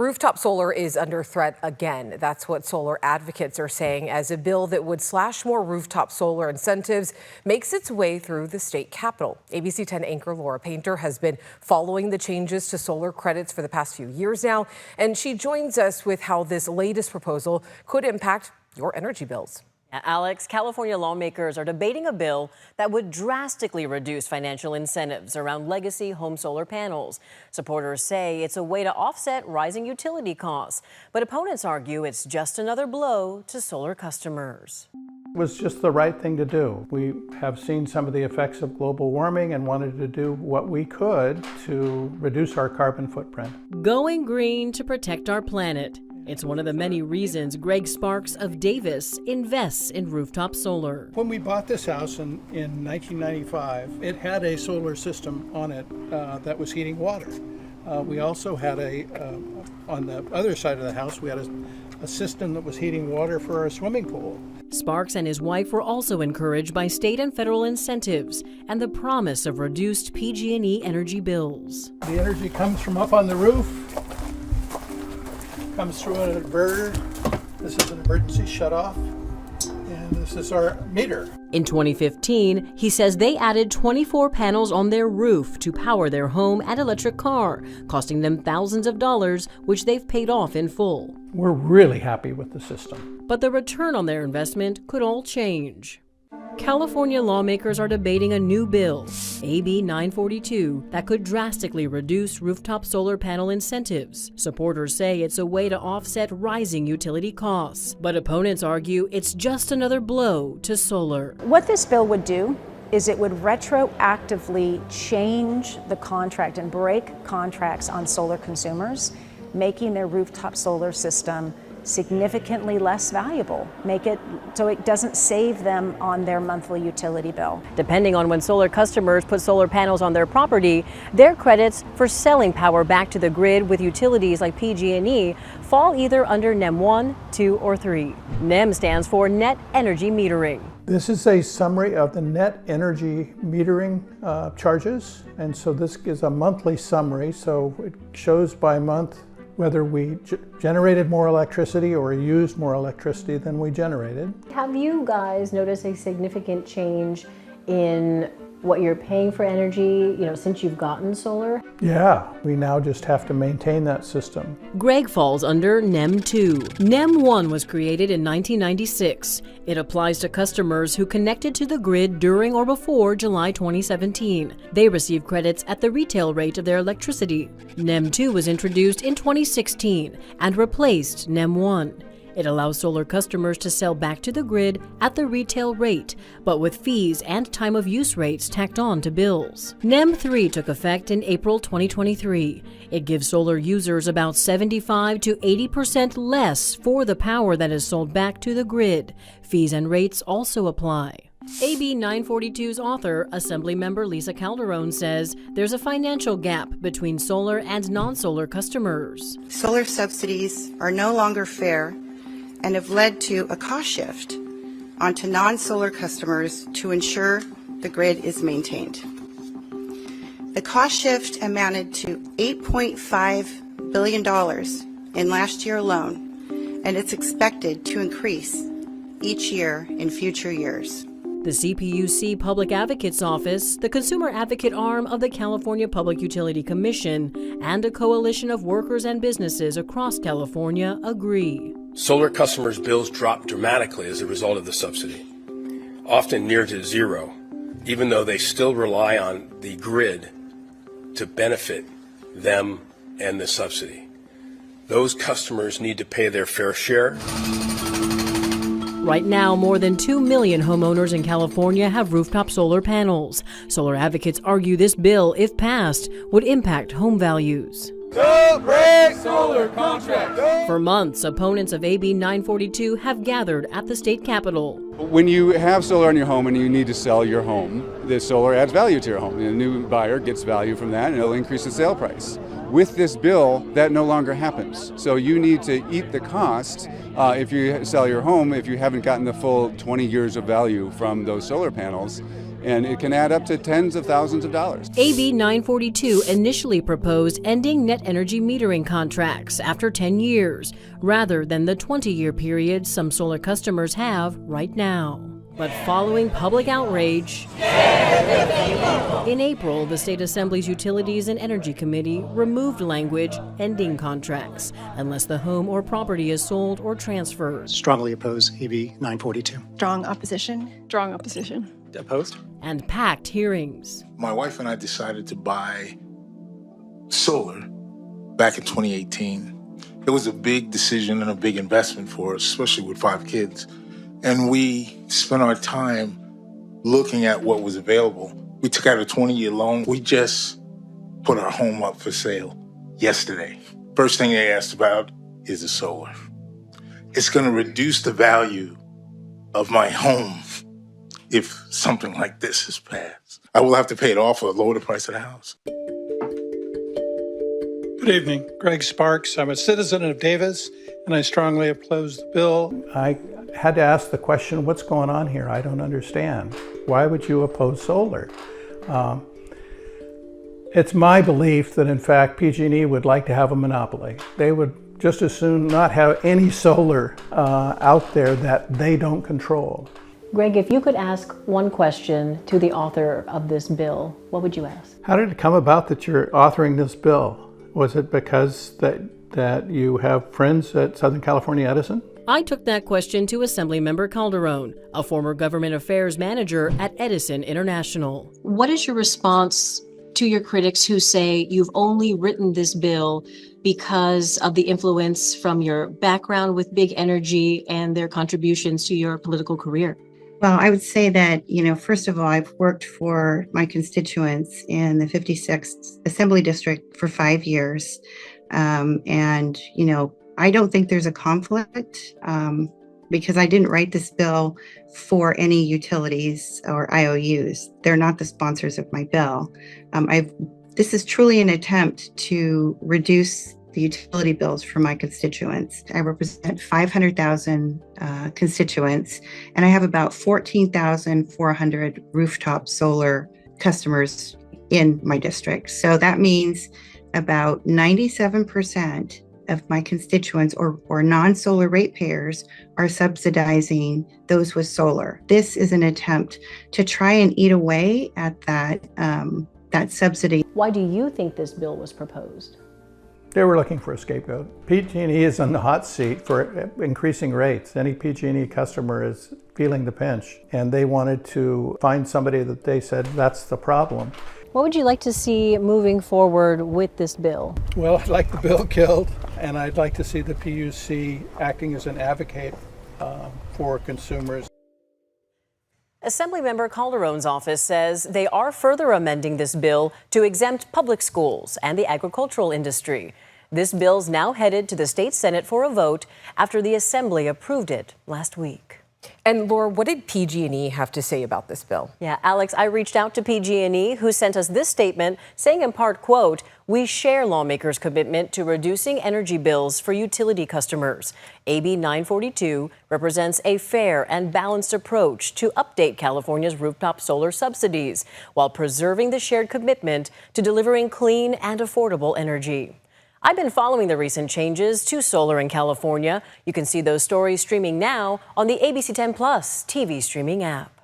Rooftop solar is under threat again. That's what solar advocates are saying as a bill that would slash more rooftop solar incentives makes its way through the state capitol. ABC 10 anchor Laura Painter has been following the changes to solar credits for the past few years now, and she joins us with how this latest proposal could impact your energy bills. Alex, California lawmakers are debating a bill that would drastically reduce financial incentives around legacy home solar panels. Supporters say it's a way to offset rising utility costs, but opponents argue it's just another blow to solar customers. It was just the right thing to do. We have seen some of the effects of global warming and wanted to do what we could to reduce our carbon footprint. Going green to protect our planet. It's one of the many reasons Greg Sparks of Davis invests in rooftop solar. When we bought this house in 1995, it had a solar system on it that was heating water. We also had on the other side of the house, we had a system that was heating water for our swimming pool. Sparks and his wife were also encouraged by state and federal incentives and the promise of reduced PG&E energy bills. The energy comes from up on the roof. Comes through an inverter. This is an emergency shutoff, and this is our meter. In 2015, he says they added 24 panels on their roof to power their home and electric car, costing them thousands of dollars, which they've paid off in full. We're really happy with the system. But the return on their investment could all change. California lawmakers are debating a new bill, AB 942, that could drastically reduce rooftop solar panel incentives. Supporters say it's a way to offset rising utility costs, but opponents argue it's just another blow to solar. What this bill would do is it would retroactively change the contract and break contracts on solar consumers, making their rooftop solar system significantly less valuable, make it so it doesn't save them on their monthly utility bill. Depending on when solar customers put solar panels on their property, their credits for selling power back to the grid with utilities like PG&E fall either under NEM 1, 2, or 3. NEM stands for Net Energy Metering. This is a summary of the net energy metering charges, and so this is a monthly summary, so it shows by month whether we generated more electricity or used more electricity than we generated. Have you guys noticed a significant change in what you're paying for energy, since you've gotten solar? Yeah, we now just have to maintain that system. Greg falls under NEM 2. NEM 1 was created in 1996. It applies to customers who connected to the grid during or before July 2017. They receive credits at the retail rate of their electricity. NEM 2 was introduced in 2016 and replaced NEM 1. It allows solar customers to sell back to the grid at the retail rate, but with fees and time of use rates tacked on to bills. NEM 3 took effect in April 2023. It gives solar users about 75 to 80% less for the power that is sold back to the grid. Fees and rates also apply. AB 942's author, Assemblymember Lisa Calderon, says there's a financial gap between solar and non-solar customers. Solar subsidies are no longer fair and have led to a cost shift onto non-solar customers to ensure the grid is maintained. The cost shift amounted to $8.5 billion in last year alone, and it's expected to increase each year in future years. The CPUC Public Advocate's Office, the consumer advocate arm of the California Public Utility Commission, and a coalition of workers and businesses across California agree. Solar customers' bills drop dramatically as a result of the subsidy, often near to zero, even though they still rely on the grid to benefit them and the subsidy. Those customers need to pay their fair share. Right now, more than 2 million homeowners in California have rooftop solar panels. Solar advocates argue this bill, if passed, would impact home values. Don't break solar contracts! For months, opponents of AB 942 have gathered at the state capitol. When you have solar in your home and you need to sell your home, the solar adds value to your home. The new buyer gets value from that and it'll increase the sale price. With this bill, that no longer happens. So you need to eat the cost if you sell your home, if you haven't gotten the full 20 years of value from those solar panels. and it can add up to tens of thousands of dollars. AB 942 initially proposed ending net energy metering contracts after 10 years, rather than the 20-year period some solar customers have right now. But following public outrage, in April, the State Assembly's Utilities and Energy Committee removed language ending contracts unless the home or property is sold or transferred. Strongly oppose AB 942. Strong opposition. Strong opposition. Opposed? And packed hearings. My wife and I decided to buy solar back in 2018. It was a big decision and a big investment for us, especially with 5 kids. And we spent our time looking at what was available. We took out a 20-year loan. We just put our home up for sale yesterday. First thing they asked about is the solar. It's going to reduce the value of my home if something like this is passed. I will have to pay it off or lower the price of the house. Good evening. Greg Sparks. I'm a citizen of Davis, and I strongly oppose the bill. I had to ask the question, what's going on here? I don't understand. Why would you oppose solar? It's my belief that, in fact, PG&E would like to have a monopoly. They would just as soon not have any solar out there that they don't control. Greg, if you could ask one question to the author of this bill, what would you ask? How did it come about that you're authoring this bill? Was it because that you have friends at Southern California Edison? I took that question to Assemblymember Calderon, a former government affairs manager at Edison International. What is your response to your critics who say you've only written this bill because of the influence from your background with big energy and their contributions to your political career? Well, I would say that, first of all, I've worked for my constituents in the 56th Assembly District for 5 years. I don't think there's a conflict because I didn't write this bill for any utilities or IOUs. They're not the sponsors of my bill. This is truly an attempt to reduce the utility bills for my constituents. I represent 500,000 constituents, and I have about 14,400 rooftop solar customers in my district. So that means about 97% of my constituents or non-solar ratepayers are subsidizing those with solar. This is an attempt to try and eat away at that subsidy. Why do you think this bill was proposed? They were looking for a scapegoat. PG&E is on the hot seat for increasing rates. Any PG&E customer is feeling the pinch, and they wanted to find somebody that they said that's the problem. What would you like to see moving forward with this bill? Well, I'd like the bill killed, and I'd like to see the PUC acting as an advocate for consumers. Assemblymember Calderon's office says they are further amending this bill to exempt public schools and the agricultural industry. This bill's now headed to the state Senate for a vote after the Assembly approved it last week. And Laura, what did PG&E have to say about this bill? Yeah, Alex, I reached out to PG&E, who sent us this statement saying in part, quote, "We share lawmakers' commitment to reducing energy bills for utility customers. AB 942 represents a fair and balanced approach to update California's rooftop solar subsidies while preserving the shared commitment to delivering clean and affordable energy." I've been following the recent changes to solar in California. You can see those stories streaming now on the ABC 10 Plus TV streaming app.